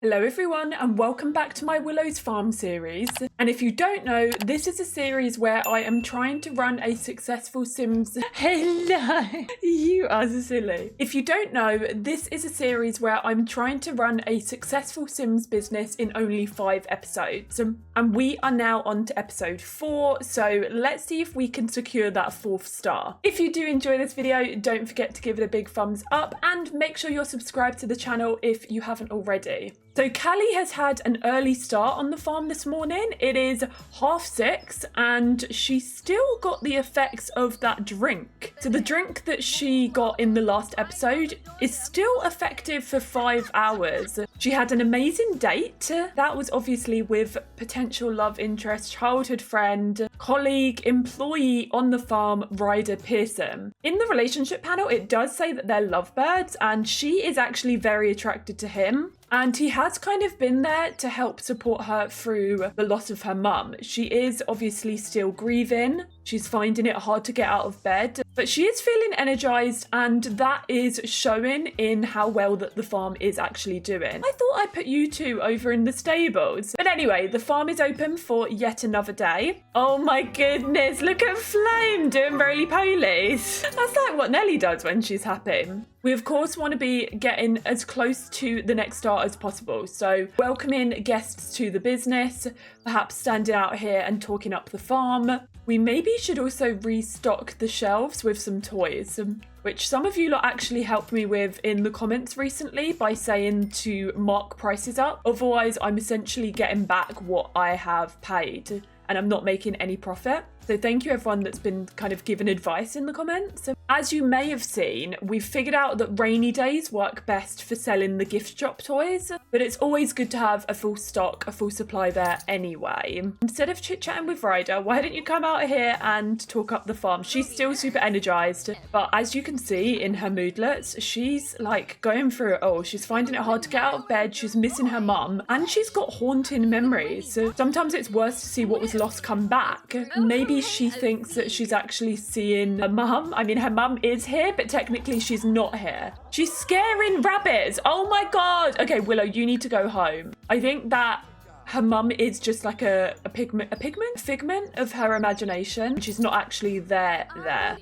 Hello everyone and welcome back to my Willow's Farm series. And if you don't know, this is a series where I am trying to run a successful Sims... Hello! You are so silly. If you don't know, this is a series where I'm trying to run a successful Sims business in only 5 episodes. And we are now on to episode 4, so let's see if we can secure that 4th star. If you do enjoy this video, don't forget to give it a big thumbs up and make sure you're subscribed to the channel if you haven't already. So Callie has had an early start on the farm this morning. It is 6:30 and she's still got the effects of that drink. So the drink that she got in the last episode is still effective for 5 hours. She had an amazing date. That was obviously with potential love interest, childhood friend, colleague, employee on the farm, Ryder Pearson. In the relationship panel, it does say that they're lovebirds and she is actually very attracted to him. And he has kind of been there to help support her through the loss of her mum. She is obviously still grieving. She's finding it hard to get out of bed, but she is feeling energized and that is showing in how well that the farm is actually doing. I thought I'd put you two over in the stables. But anyway, the farm is open for yet another day. Oh my goodness, look at Flame doing roly-polies. That's like what Nelly does when she's happy. We of course want to be getting as close to the next start as possible. So welcoming guests to the business, perhaps standing out here and talking up the farm. We maybe should also restock the shelves with some toys, which some of you lot actually helped me with in the comments recently by saying to mark prices up. Otherwise, I'm essentially getting back what I have paid and I'm not making any profit. So thank you everyone that's been kind of given advice in the comments. As you may have seen, we've figured out that rainy days work best for selling the gift shop toys, but it's always good to have a full stock, a full supply there anyway. Instead of chit-chatting with Ryder, why don't you come out here and talk up the farm? She's still super energized, but as you can see in her moodlets, she's like going through it all. She's finding it hard to get out of bed, she's missing her mum, and she's got haunting memories. So sometimes it's worse to see what was lost come back. Maybe she thinks that she's actually seeing her mum. I mean, her mum is here, but technically she's not here. She's scaring rabbits. Oh my god. Okay, Willow, you need to go home. I think that her mum is just like a figment of her imagination. She's not actually there.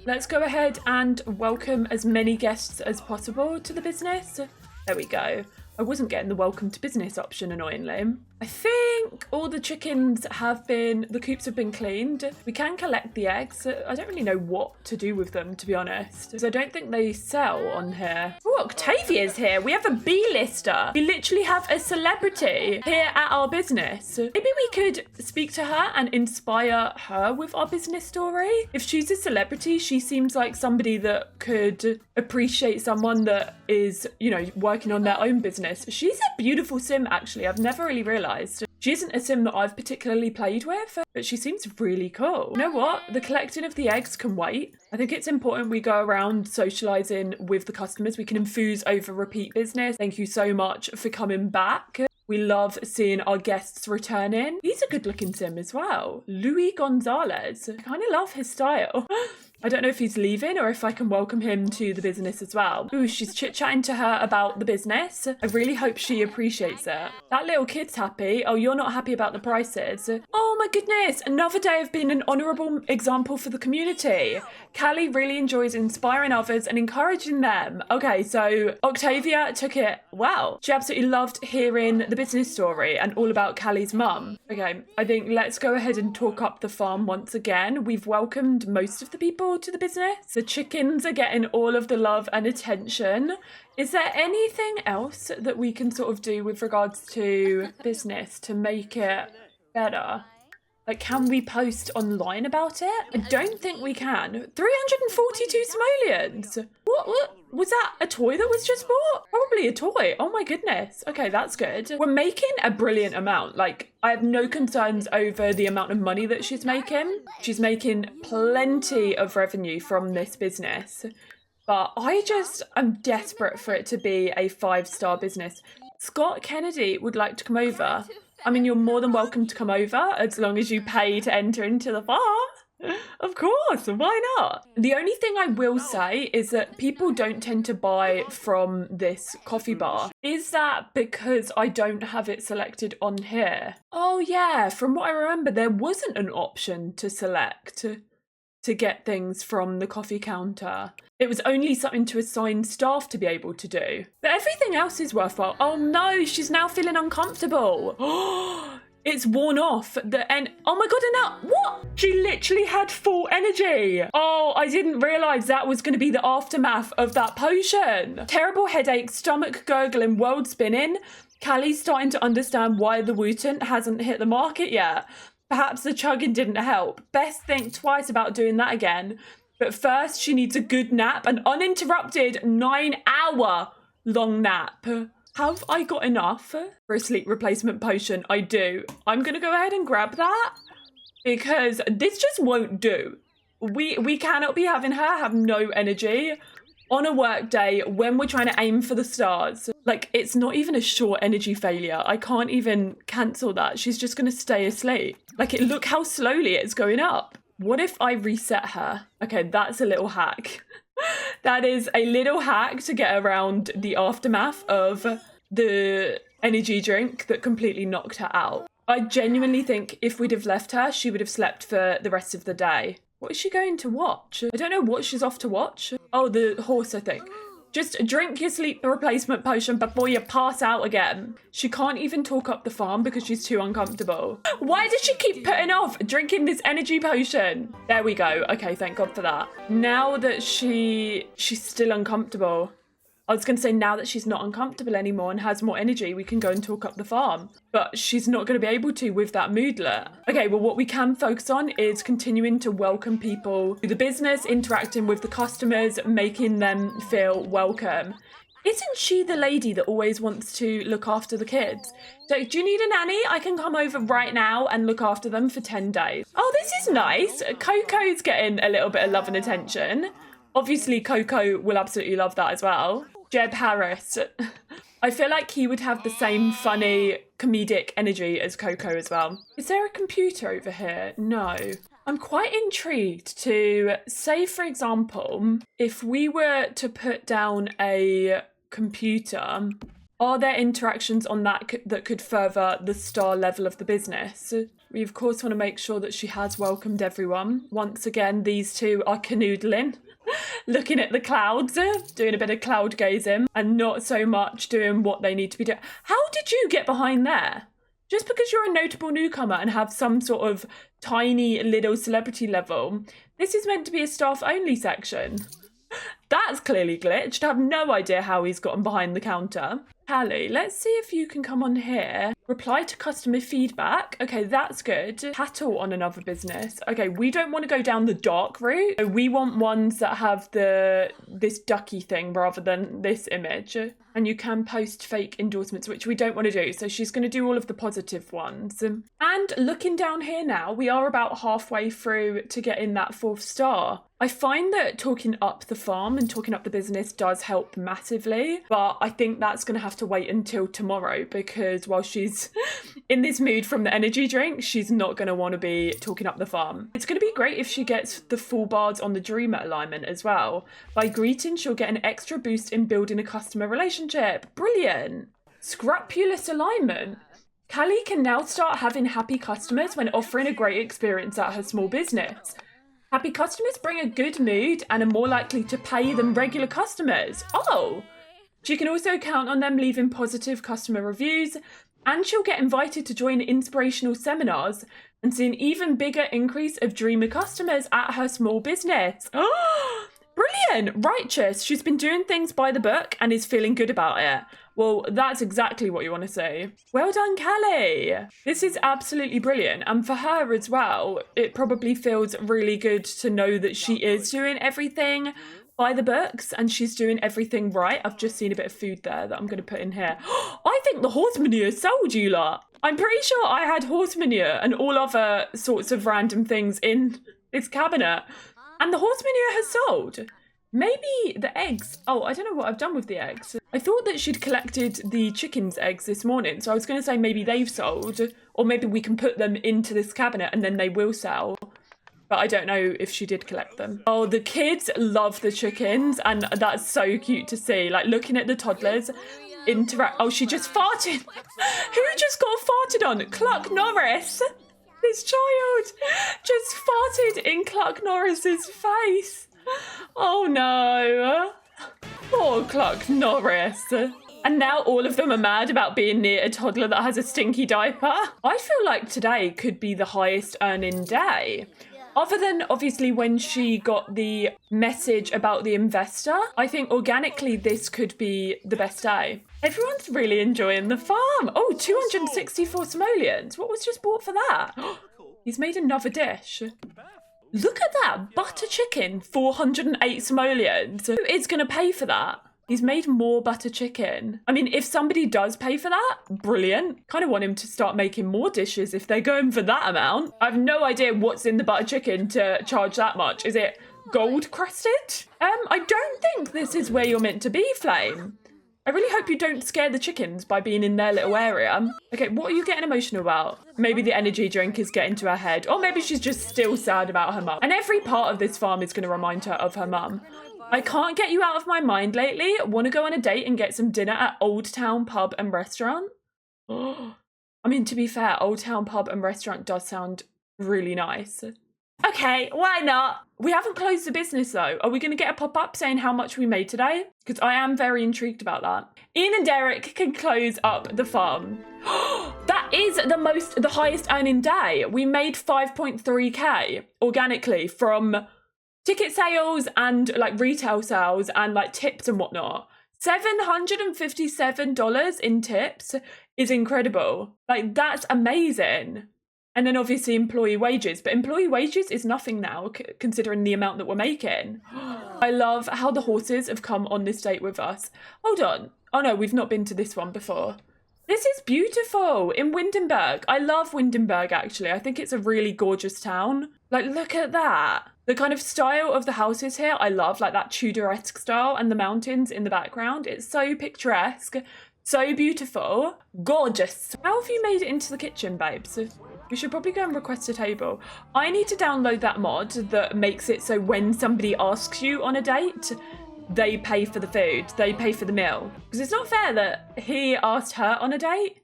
Let's go ahead and welcome as many guests as possible to the business. There we go. I wasn't getting the welcome to business option, annoyingly. I think all the chickens the coops have been cleaned. We can collect the eggs. I don't really know what to do with them, to be honest, because I don't think they sell on here. Oh, Octavia's here. We have a B-lister. We literally have a celebrity here at our business. Maybe we could speak to her and inspire her with our business story. If she's a celebrity, she seems like somebody that could appreciate someone that is, you know, working on their own business. She's a beautiful sim, actually. I've never really realised. She isn't a sim that I've particularly played with, but she seems really cool. You know what? The collecting of the eggs can wait. I think it's important we go around socialising with the customers. We can enthuse over repeat business. Thank you so much for coming back. We love seeing our guests returning. He's a good looking sim as well. Louis Gonzalez. I kind of love his style. I don't know if he's leaving or if I can welcome him to the business as well. Ooh, she's chit-chatting to her about the business. I really hope she appreciates it. That little kid's happy. Oh, you're not happy about the prices. Oh my goodness, another day of being an honourable example for the community. Callie really enjoys inspiring others and encouraging them. Okay, so Octavia took it well. She absolutely loved hearing the business story and all about Callie's mum. Okay, I think let's go ahead and talk up the farm once again. We've welcomed most of the people to the business. The chickens are getting all of the love and attention. Is there anything else that we can sort of do with regards to business to make it better? Like, can we post online about it? I don't think we can. 342 simoleons. What? Was that a toy that was just bought? Probably a toy. Oh my goodness. Okay, that's good. We're making a brilliant amount. Like, I have no concerns over the amount of money that she's making. She's making plenty of revenue from this business. But I'm desperate for it to be a 5-star business. Scott Kennedy would like to come over. I mean, you're more than welcome to come over as long as you pay to enter into the farm. Of course, why not? The only thing I will say is that people don't tend to buy from this coffee bar. Is that because I don't have it selected on here? Oh yeah, from what I remember, there wasn't an option to select to get things from the coffee counter. It was only something to assign staff to be able to do. But everything else is worthwhile. Oh no, she's now feeling uncomfortable. It's worn off. Oh my god, and now, what? She literally had full energy. Oh, I didn't realise that was going to be the aftermath of that potion. Terrible headache, stomach gurgling, world spinning. Callie's starting to understand why the Wootent hasn't hit the market yet. Perhaps the chugging didn't help. Best think twice about doing that again. But first, she needs a good nap, an uninterrupted 9-hour long nap. Have I got enough for a sleep replacement potion? I do. I'm going to go ahead and grab that because this just won't do. We cannot be having her have no energy on a work day when we're trying to aim for the stars. Like, it's not even a short energy failure. I can't even cancel that. She's just going to stay asleep. Like, look how slowly it's going up. What if I reset her? Okay, that's a little hack. That is a little hack to get around the aftermath of the energy drink that completely knocked her out. I genuinely think if we'd have left her, she would have slept for the rest of the day. What is she going to watch? I don't know what she's off to watch. Oh, the horse, I think. Just drink your sleep replacement potion before you pass out again. She can't even talk up the farm because she's too uncomfortable. Why does she keep putting off drinking this energy potion? There we go. Okay, thank God for that. Now that she's still uncomfortable. I was going to say now that she's not uncomfortable anymore and has more energy, we can go and talk up the farm. But she's not going to be able to with that moodlet. Okay, well, what we can focus on is continuing to welcome people to the business, interacting with the customers, making them feel welcome. Isn't she the lady that always wants to look after the kids? So, do you need a nanny? I can come over right now and look after them for 10 days. Oh, this is nice. Coco's getting a little bit of love and attention. Obviously, Coco will absolutely love that as well. Jeb Harris. I feel like he would have the same funny, comedic energy as Coco as well. Is there a computer over here? No. I'm quite intrigued to say, for example, if we were to put down a computer, are there interactions on that that could further the star level of the business? We, of course, want to make sure that she has welcomed everyone. Once again, these two are canoodling. Looking at the clouds, doing a bit of cloud gazing, and not so much doing what they need to be doing. How did you get behind there? Just because you're a notable newcomer and have some sort of tiny little celebrity level, this is meant to be a staff-only section. That's clearly glitched. I have no idea how he's gotten behind the counter. Callie, let's see if you can come on here. Reply to customer feedback. Okay, that's good. Tattle on another business. Okay, we don't want to go down the dark route. We want ones that have this ducky thing rather than this image. And you can post fake endorsements, which we don't want to do. So she's going to do all of the positive ones. And looking down here now, we are about halfway through to getting that 4th star. I find that talking up the farm and talking up the business does help massively, but I think that's going to have to wait until tomorrow because while she's in this mood from the energy drink, she's not going to want to be talking up the farm. It's going to be great if she gets the full bars on the Dreamer alignment as well. By greeting, she'll get an extra boost in building a customer relationship. Brilliant. Scrupulous alignment. Callie can now start having happy customers when offering a great experience at her small business. Happy customers bring a good mood and are more likely to pay than regular customers. Oh! She can also count on them leaving positive customer reviews, and she'll get invited to join inspirational seminars and see an even bigger increase of dreamer customers at her small business. Oh! Brilliant! Righteous. She's been doing things by the book and is feeling good about it. Well, that's exactly what you want to see. Well done, Callie. This is absolutely brilliant. And for her as well, it probably feels really good to know that she is doing everything by the books and she's doing everything right. I've just seen a bit of food there that I'm going to put in here. I think the horse manure sold you lot. I'm pretty sure I had horse manure and all other sorts of random things in this cabinet. And the horse manure has sold. Maybe the eggs. Oh, I don't know what I've done with the eggs. I thought that she'd collected the chickens' eggs this morning. So I was going to say maybe they've sold. Or maybe we can put them into this cabinet and then they will sell. but I don't know if she did collect them. Oh, the kids love the chickens, and that's so cute to see. Like, looking at the toddlers interact. Oh, she just farted. Who just got farted on? Cluck Norris. This child just farted in Cluck Norris's face. Oh no. Poor Cluck Norris. And now all of them are mad about being near a toddler that has a stinky diaper. I feel like today could be the highest earning day. Other than obviously when she got the message about the investor, I think organically this could be the best day. Everyone's really enjoying the farm. Oh, 264 simoleons. What was just bought for that? He's made another dish. Look at that, butter chicken, 408 simoleons. Who is going to pay for that? He's made more butter chicken. I mean, if somebody does pay for that, brilliant. Kind of want him to start making more dishes if they're going for that amount. I have no idea what's in the butter chicken to charge that much. Is it gold crusted? I don't think this is where you're meant to be, Flame. I really hope you don't scare the chickens by being in their little area. Okay, what are you getting emotional about? Maybe the energy drink is getting to her head. Or maybe she's just still sad about her mum. And every part of this farm is going to remind her of her mum. I can't get you out of my mind lately. Want to go on a date and get some dinner at Old Town Pub and Restaurant? I mean, to be fair, Old Town Pub and Restaurant does sound really nice. Okay, why not? We haven't closed the business though. Are we going to get a pop-up saying how much we made today? Because I am very intrigued about that. Ian and Derek can close up the farm. That is the highest earning day. We made 5.3k organically from ticket sales and like retail sales and like tips and whatnot. $757 in tips is incredible. Like, that's amazing. And then obviously employee wages, but employee wages is nothing now considering the amount that we're making. I love how the horses have come on this date with us. Hold on. Oh no, we've not been to this one before. This is beautiful in Windenburg. I love Windenburg actually. I think it's a really gorgeous town. Like, look at that. The kind of style of the houses here, I love, like that Tudoresque style, and the mountains in the background. It's so picturesque, so beautiful, gorgeous. How have you made it into the kitchen, babes? We should probably go and request a table. I need to download that mod that makes it so when somebody asks you on a date, they pay for the food, they pay for the meal. Because it's not fair that he asked her on a date.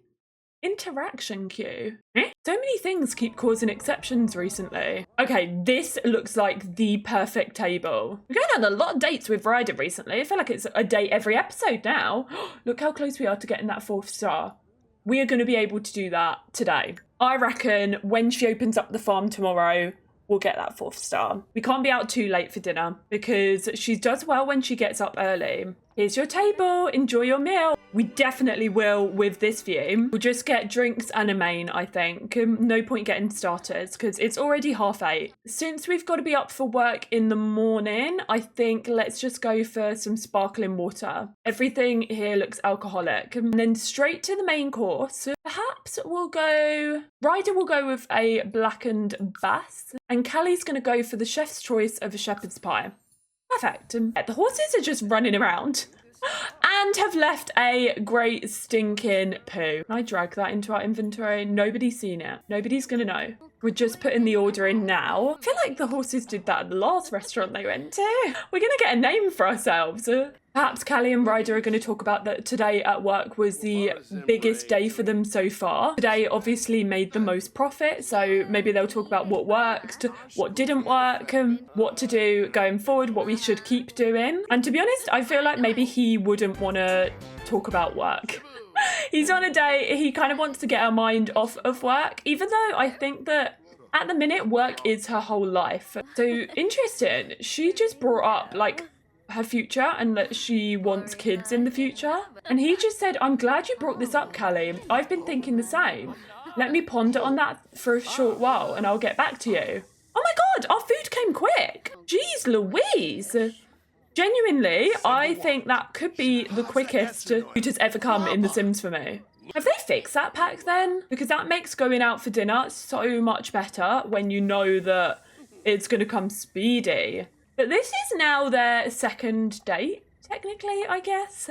Interaction queue. So many things keep causing exceptions recently. Okay, this looks like the perfect table. We're going on a lot of dates with Ryder recently. I feel like it's a date every episode now. Look how close we are to getting that 4th star. We are going to be able to do that today. I reckon when she opens up the farm tomorrow, we'll get that 4th star. We can't be out too late for dinner because she does well when she gets up early. Here's your table, enjoy your meal. We definitely will with this view. We'll just get drinks and a main, I think. No point getting starters because it's already 8:30. Since we've got to be up for work in the morning, I think let's just go for some sparkling water. Everything here looks alcoholic. And then straight to the main course. Perhaps Ryder will go with a blackened bass. And Callie's going to go for the chef's choice of a shepherd's pie. Perfect. The horses are just running around and have left a great stinking poo. Can I drag that into our inventory? Nobody's seen it. Nobody's gonna know. We're just putting the order in now. I feel like the horses did that at the last restaurant they went to. We're gonna get a name for ourselves. Perhaps Callie and Ryder are going to talk about that today at work was the biggest day for them so far. Today obviously made the most profit, so maybe they'll talk about what worked, what didn't work, what to do going forward, what we should keep doing. And to be honest, I feel like maybe he wouldn't want to talk about work. He's on a day, he kind of wants to get her mind off of work, even though I think that at the minute work is her whole life. So interesting, she just brought up like her future and that she wants kids in the future. And he just said, I'm glad you brought this up, Callie. I've been thinking the same. Let me ponder on that for a short while and I'll get back to you. Oh my God, our food came quick. Jeez Louise. Genuinely, I think that could be the quickest food has ever come in The Sims for me. Have they fixed that pack then? Because that makes going out for dinner so much better when you know that it's going to come speedy. But this is now their second date, technically, I guess.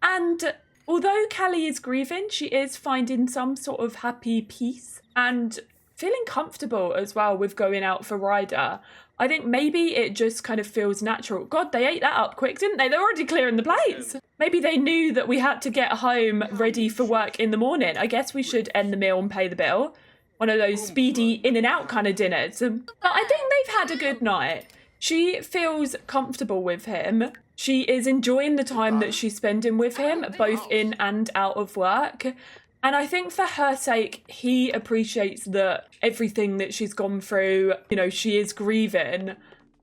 And although Callie is grieving, she is finding some sort of happy peace. And feeling comfortable as well with going out for Ryder. I think maybe it just kind of feels natural. God, they ate that up quick, didn't they? They're already clearing the plates. Maybe they knew that we had to get home ready for work in the morning. I guess we should end the meal and pay the bill. One of those speedy in and out kind of dinners. But I think they've had a good night. She feels comfortable with him. She is enjoying the time that she's spending with him, both in and out of work. And I think for her sake, he appreciates that everything that she's gone through, you know, she is grieving,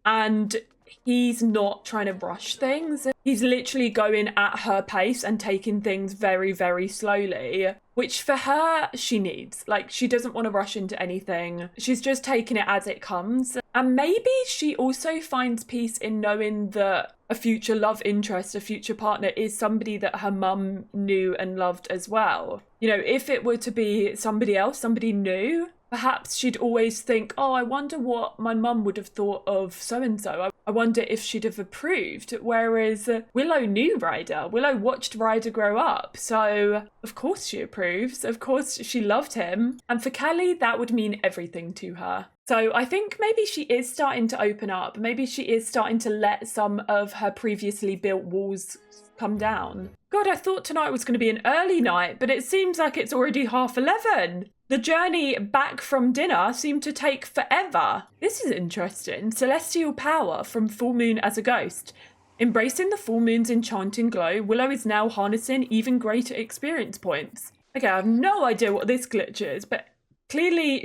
and he's not trying to rush things. He's literally going at her pace and taking things very, very slowly, which for her, she needs. Like, she doesn't want to rush into anything. She's just taking it as it comes. And maybe she also finds peace in knowing that a future love interest, a future partner, is somebody that her mum knew and loved as well. You know, if it were to be somebody else, somebody new, perhaps she'd always think, oh, I wonder what my mum would have thought of so-and-so. I wonder if she'd have approved. Whereas Willow knew Ryder. Willow watched Ryder grow up. So of course she approves. Of course she loved him. And for Callie, that would mean everything to her. So I think maybe she is starting to open up. Maybe she is starting to let some of her previously built walls come down. God, I thought tonight was going to be an early night, but it seems like it's already 11:30. The journey back from dinner seemed to take forever. This is interesting. Celestial power from full moon as a ghost. Embracing the full moon's enchanting glow, Willow is now harnessing even greater experience points. Okay, I have no idea what this glitch is, but clearly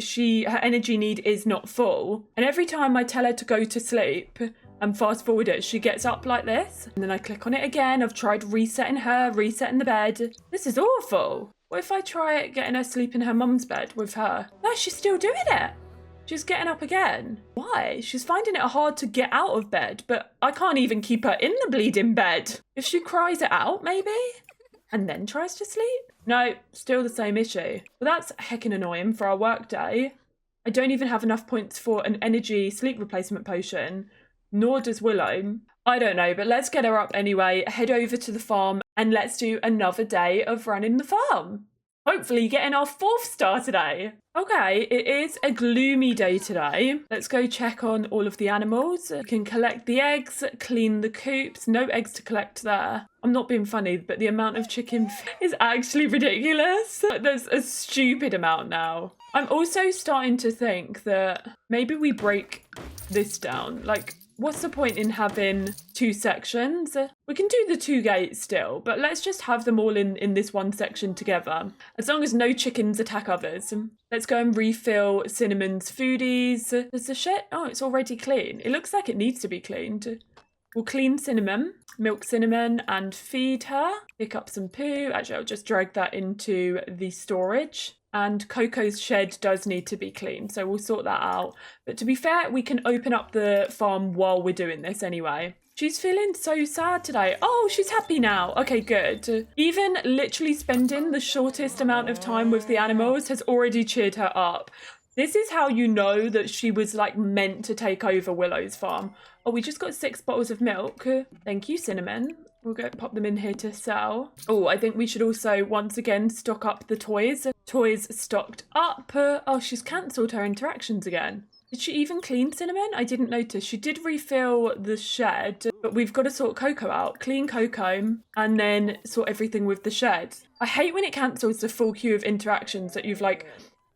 her energy need is not full. And every time I tell her to go to sleep and fast forward it, she gets up like this. And then I click on it again. I've tried resetting the bed. This is awful. What if I try getting her sleep in her mum's bed with her? No, she's still doing it. She's getting up again. Why? She's finding it hard to get out of bed, but I can't even keep her in the bleeding bed. If she cries it out, maybe? And then tries to sleep? No, still the same issue. Well, that's heckin' annoying for our work day. I don't even have enough points for an energy sleep replacement potion, nor does Willow. I don't know, but let's get her up anyway, head over to the farm, and let's do another day of running the farm. Hopefully getting our 4th star today. Okay, it is a gloomy day today. Let's go check on all of the animals. We can collect the eggs, clean the coops. No eggs to collect there. I'm not being funny, but the amount of chicken is actually ridiculous. There's a stupid amount now. I'm also starting to think that maybe we break this down. Like, what's the point in having 2 sections? We can do the 2 gates still, but let's just have them all in this one section together. As long as no chickens attack others. Let's go and refill Cinnamon's foodies. Does the shit? Oh, it's already clean. It looks like it needs to be cleaned. We'll clean Cinnamon, milk Cinnamon, and feed her. Pick up some poo. Actually, I'll just drag that into the storage. And Coco's shed does need to be cleaned, so we'll sort that out. But to be fair, we can open up the farm while we're doing this anyway. She's feeling so sad today. Oh, she's happy now. Okay, good. Even literally spending the shortest amount of time with the animals has already cheered her up. This is how you know that she was like meant to take over Willow's farm. Oh, we just got 6 bottles of milk. Thank you, Cinnamon. We'll go pop them in here to sell. Oh, I think we should also once again stock up the toys. Toys stocked up. Oh, she's cancelled her interactions again. Did she even clean Cinnamon? I didn't notice. She did refill the shed, but we've got to sort Coco out. Clean Coco and then sort everything with the shed. I hate when it cancels the full queue of interactions that you've like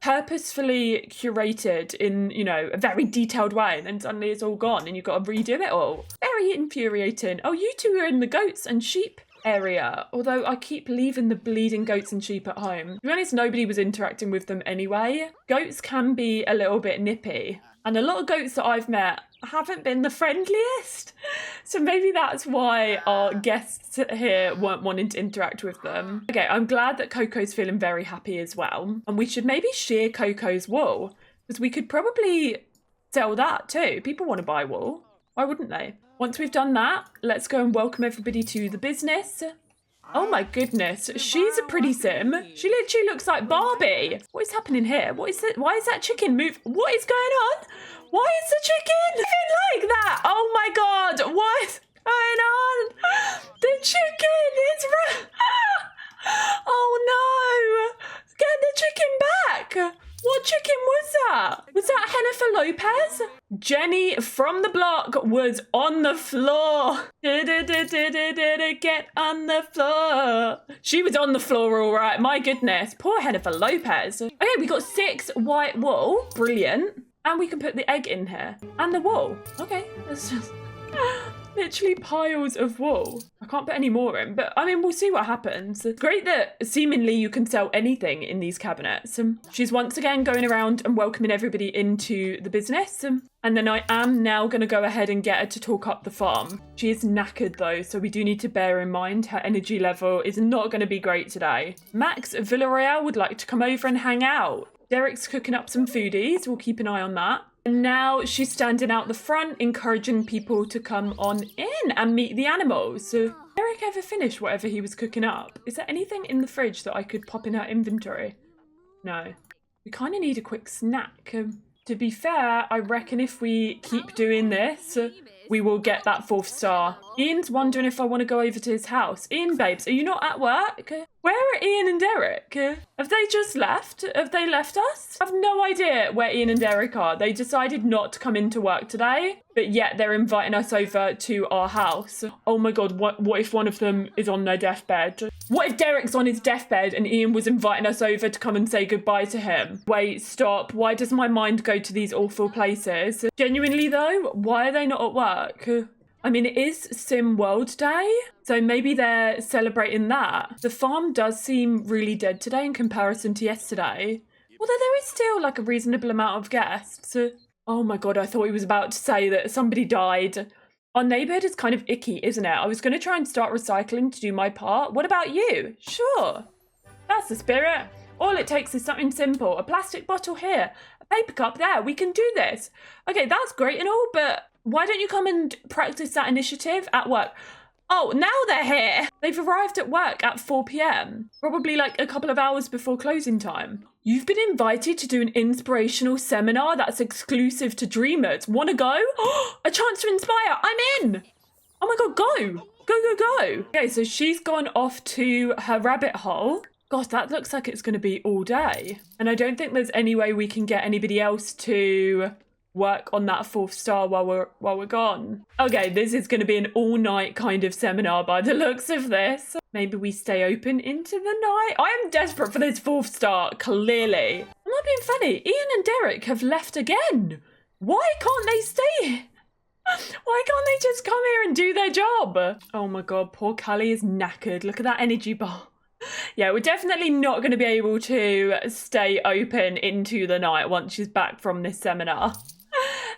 purposefully curated in, you know, a very detailed way, and then suddenly it's all gone and you've got to redo it all. Very infuriating. Oh, you two are in the goats and sheep area, although I keep leaving the bleeding goats and sheep at home. To be honest, nobody was interacting with them anyway. Goats can be a little bit nippy, and a lot of goats that I've met haven't been the friendliest. So maybe that's why our guests here weren't wanting to interact with them. Okay, I'm glad that Coco's feeling very happy as well. And we should maybe shear Coco's wool, because we could probably sell that too. People want to buy wool. Why wouldn't they? Once we've done that, let's go and welcome everybody to the business. Oh my goodness, she's a pretty sim. She literally looks like Barbie. What is happening here? What is that? Why is that chicken move? What is going on? Why is the chicken moving like that? Oh my God, what's going on? The chicken is... Oh no, get the chicken back. What chicken was that? Was that Jennifer Lopez? Jenny from the block was on the floor. Get on the floor. She was on the floor, all right. My goodness. Poor Jennifer Lopez. Okay, we got 6 white wool. Brilliant. And we can put the egg in here. And the wool. Okay, that's just... literally piles of wool. I can't put any more in, but I mean, we'll see what happens. Great that seemingly you can sell anything in these cabinets. She's once again going around and welcoming everybody into the business. And then I am now going to go ahead and get her to talk up the farm. She is knackered though, so we do need to bear in mind her energy level is not going to be great today. Max Villarreal would like to come over and hang out. Derek's cooking up some foodies. We'll keep an eye on that. And now she's standing out the front, encouraging people to come on in and meet the animals. So, Derek ever finished whatever he was cooking up? Is there anything in the fridge that I could pop in her inventory? No. We kind of need a quick snack. To be fair, I reckon if we keep doing this, we will get that 4th star. Ian's wondering if I want to go over to his house. Ian, babes, are you not at work? Where are Ian and Derek? Have they just left? Have they left us? I have no idea where Ian and Derek are. They decided not to come into work today, but yet they're inviting us over to our house. Oh my God, what if one of them is on their deathbed? What if Derek's on his deathbed and Ian was inviting us over to come and say goodbye to him? Wait, stop. Why does my mind go to these awful places? Genuinely though, why are they not at work? I mean, it is Sim World Day, so maybe they're celebrating that. The farm does seem really dead today in comparison to yesterday. Although there is still like a reasonable amount of guests. Oh my God, I thought he was about to say that somebody died. Our neighbourhood is kind of icky, isn't it? I was going to try and start recycling to do my part. What about you? Sure. That's the spirit. All it takes is something simple. A plastic bottle here, a paper cup there. We can do this. Okay, that's great and all, but why don't you come and practice that initiative at work? Oh, now they're here. They've arrived at work at 4 p.m. Probably like a couple of hours before closing time. You've been invited to do an inspirational seminar that's exclusive to Dreamers. Want to go? A chance to inspire. I'm in. Oh my God, go. Go, go, go. Okay, so she's gone off to her rabbit hole. Gosh, that looks like it's going to be all day. And I don't think there's any way we can get anybody else to work on that 4th star while we're gone. Okay, this is going to be an all-night kind of seminar by the looks of this. Maybe we stay open into the night. I am desperate for this 4th star, clearly. I'm not being funny. Ian and Derek have left again. Why can't they stay? Why can't they just come here and do their job? Oh my God, poor Callie is knackered. Look at that energy bar. Yeah, we're definitely not going to be able to stay open into the night once she's back from this seminar.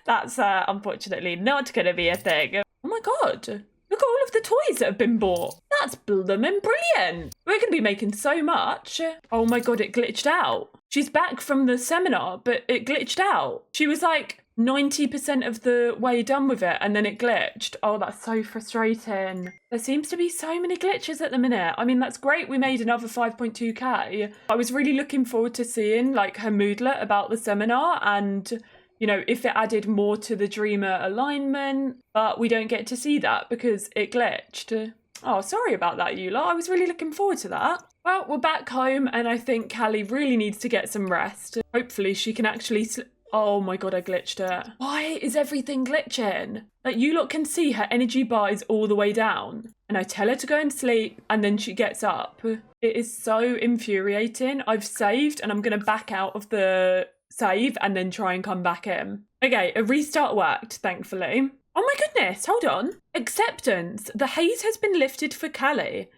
That's unfortunately not going to be a thing. Oh my God, look at all of the toys that have been bought. That's bloomin' brilliant. We're going to be making so much. Oh my God, it glitched out. She's back from the seminar, but it glitched out. She was like 90% of the way done with it and then it glitched. Oh, that's so frustrating. There seems to be so many glitches at the minute. I mean, that's great. We made another 5.2k. I was really looking forward to seeing like her moodlet about the seminar and, you know, if it added more to the Dreamer alignment, but we don't get to see that because it glitched. Oh, sorry about that, Eula. I was really looking forward to that. Well, we're back home and I think Callie really needs to get some rest. Hopefully she can actually oh my God, I glitched it. Why is everything glitching? Like, you lot can see her energy bar is all the way down. And I tell her to go and sleep and then she gets up. It is so infuriating. I've saved and I'm going to back out of the save and then try and come back in. Okay, a restart worked, thankfully. Oh my goodness, hold on. Acceptance. The haze has been lifted for Callie.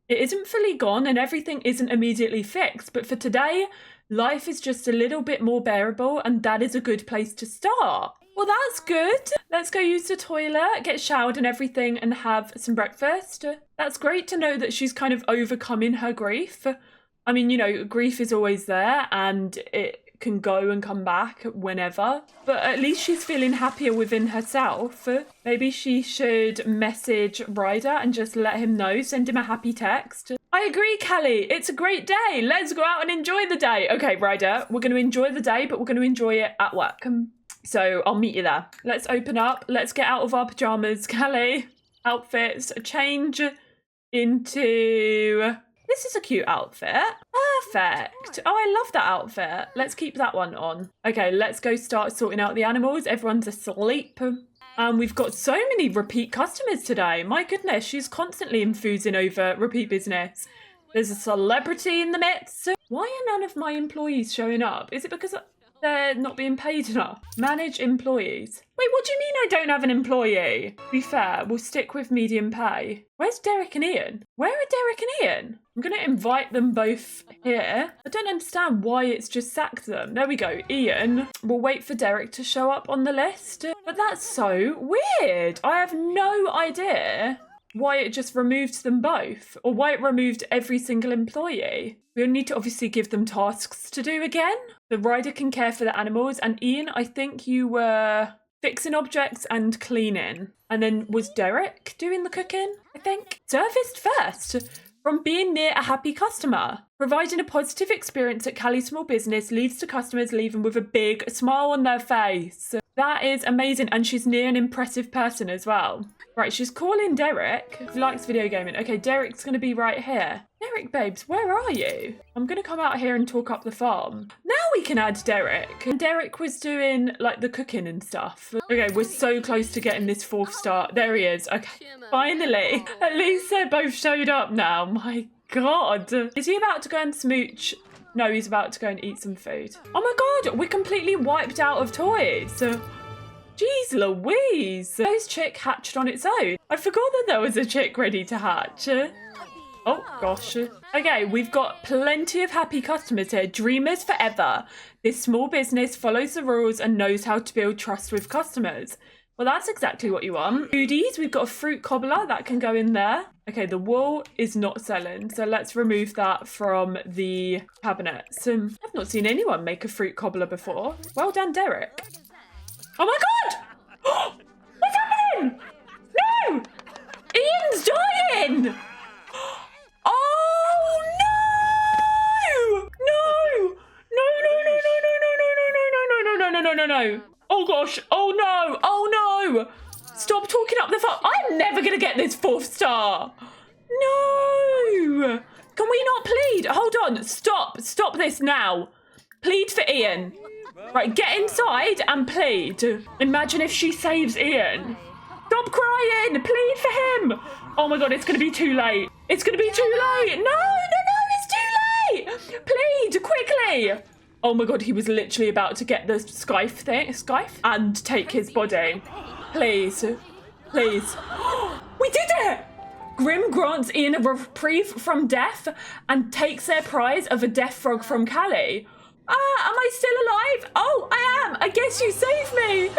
It isn't fully gone and everything isn't immediately fixed, but for today, life is just a little bit more bearable and that is a good place to start. Well, that's good. Let's go use the toilet, get showered and everything and have some breakfast. That's great to know that she's kind of overcoming her grief. I mean, you know, grief is always there and it can go and come back whenever, but at least she's feeling happier within herself. Maybe she should message Ryder and just let him know, send him a happy text. I agree, Callie. It's a great day. Let's go out and enjoy the day. Okay, Ryder, we're going to enjoy the day, but we're going to enjoy it at work. So I'll meet you there. Let's open up. Let's get out of our pajamas, Callie. Outfits, change into This is a cute outfit. Perfect. Oh, I love that outfit. Let's keep that one on. Okay, let's go start sorting out the animals. Everyone's asleep. And we've got so many repeat customers today. My goodness, she's constantly enthusing over repeat business. There's a celebrity in the midst. Why are none of my employees showing up? Is it because they're not being paid enough? Manage employees. Wait, what do you mean I don't have an employee? To be fair, we'll stick with medium pay. Where's Derek and Ian? Where are Derek and Ian? I'm going to invite them both here. I don't understand why it's just sacked them. There we go. Ian. We'll wait for Derek to show up on the list. But that's so weird. I have no idea why it just removed them both, or why it removed every single employee. We'll need to obviously give them tasks to do again. The Ryder can care for the animals, and Ian, I think you were fixing objects and cleaning. And then was Derek doing the cooking, I think? Serviced first. From being near a happy customer. Providing a positive experience at Cali Small Business leads to customers leaving with a big smile on their face. That is amazing, and she's near an impressive person as well. Right, she's calling Derek, who likes video gaming. Okay, Derek's going to be right here. Derek, babes, where are you? I'm going to come out here and talk up the farm. Now we can add Derek. And Derek was doing, like, the cooking and stuff. Okay, we're so close to getting this 4th star. There he is. Okay, finally. At least they're both showed up now. My God. Is he about to go and smooch? No, he's about to go and eat some food. Oh my God, we're completely wiped out of toys. Jeez Louise. Those chick hatched on its own. I forgot that there was a chick ready to hatch. Oh gosh. Okay, we've got plenty of happy customers here. Dreamers forever. This small business follows the rules and knows how to build trust with customers. Well, that's exactly what you want. Foodies, we've got a fruit cobbler that can go in there. Okay, the wool is not selling, so let's remove that from the cabinets. I've not seen anyone make a fruit cobbler before. Well done, Derek. Oh my God! What's happening? No! Ian's dying! Oh no! No! No, no, no, no, no, no, no, no, no, no, no, no, no, no, no. Oh gosh, oh no, oh no! Stop talking up the phone. I'm never gonna get this 4th star. No! Can we not plead? Hold on, stop this now. Plead for Ian. Right, get inside and plead. Imagine if she saves Ian. Stop crying, plead for him. Oh my God, it's gonna be too late. It's gonna be too late. No, no, no, it's too late. Plead, quickly. Oh my God, he was literally about to get the scythe and take his body. Please, please. We did it! Grim grants Ian a reprieve from death and takes their prize of a death frog from Cali. Am I still alive? Oh, I am. I guess you saved me.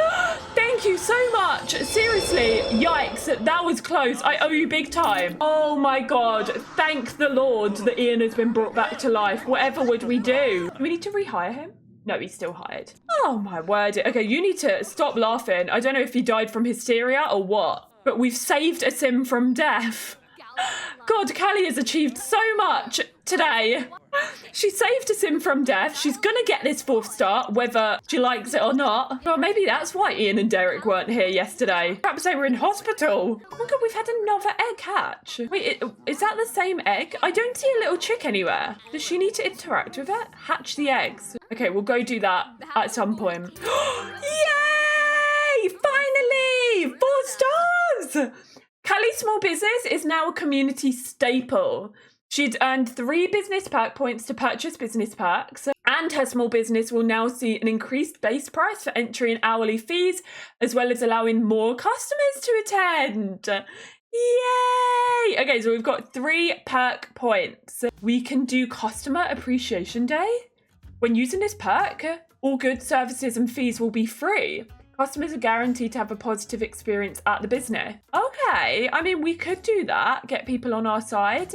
Thank you so much. Seriously, yikes. That was close. I owe you big time. Oh my God. Thank the Lord that Ian has been brought back to life. Whatever would we do? Do we need to rehire him? No, he's still hired. Oh my word. Okay, you need to stop laughing. I don't know if he died from hysteria or what, but we've saved a sim from death. God, Callie has achieved so much today. She saved a sim from death. She's gonna get this 4th star, whether she likes it or not. Well, maybe that's why Ian and Derek weren't here yesterday. Perhaps they were in hospital. Oh my God, we've had another egg hatch. Wait, is that the same egg? I don't see a little chick anywhere. Does she need to interact with it? Hatch the eggs. Okay, we'll go do that at some point. Yay! Finally! 4 stars! Cali Small Business is now a community staple. She'd earned 3 business perk points to purchase business perks, and her small business will now see an increased base price for entry and hourly fees, as well as allowing more customers to attend. Yay! Okay, so we've got 3 perk points. We can do Customer Appreciation Day. When using this perk, all goods, services and fees will be free. Customers are guaranteed to have a positive experience at the business. Okay, I mean, we could do that, get people on our side.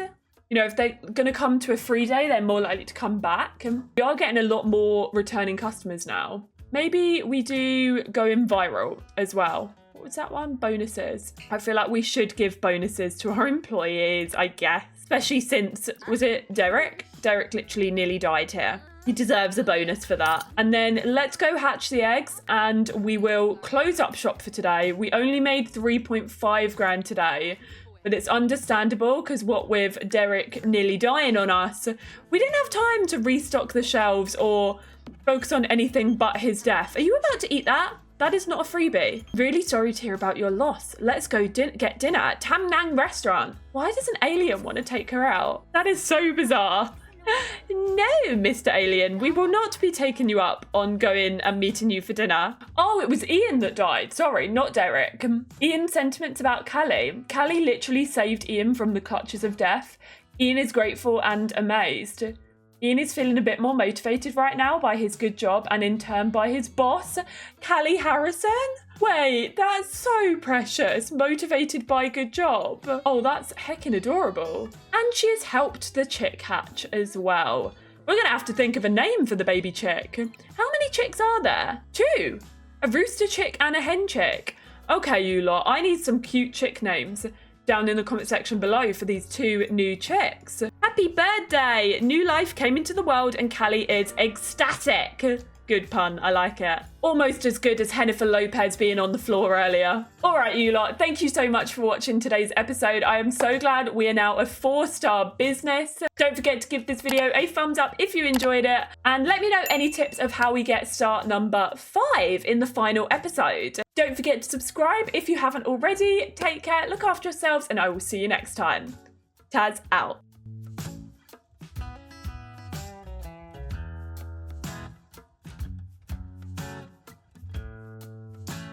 You know, if they're going to come to a free day, they're more likely to come back. And we are getting a lot more returning customers now. Maybe we do going viral as well. What was that one? Bonuses. I feel like we should give bonuses to our employees, I guess. Especially since, was it Derek? Derek literally nearly died here. He deserves a bonus for that. And then let's go hatch the eggs and we will close up shop for today. We only made 3.5 grand today. But it's understandable because what with Derek nearly dying on us, we didn't have time to restock the shelves or focus on anything but his death. Are you about to eat that? That is not a freebie. Really sorry to hear about your loss. Let's go get dinner at Tam Nang restaurant. Why does an alien want to take her out? That is so bizarre. No, Mr. Alien, we will not be taking you up on going and meeting you for dinner. Oh, it was Ian that died. Sorry, not Derek. Ian's sentiments about Callie. Callie literally saved Ian from the clutches of death. Ian is grateful and amazed. Ian is feeling a bit more motivated right now by his good job and in turn by his boss, Callie Harrison. Wait, that's so precious. Motivated by good job. Oh, that's heckin' adorable. And she has helped the chick hatch as well. We're gonna have to think of a name for the baby chick. How many chicks are there? 2. A rooster chick and a hen chick. Okay, you lot, I need some cute chick names down in the comment section below for these 2 new chicks. Happy birthday! New life came into the world and Callie is ecstatic. Good pun, I like it. Almost as good as Jennifer Lopez being on the floor earlier. All right, you lot, thank you so much for watching today's episode. I am so glad we are now a 4-star business. Don't forget to give this video a thumbs up if you enjoyed it. And let me know any tips of how we get star number 5 in the final episode. Don't forget to subscribe if you haven't already. Take care, look after yourselves, and I will see you next time. Taz out.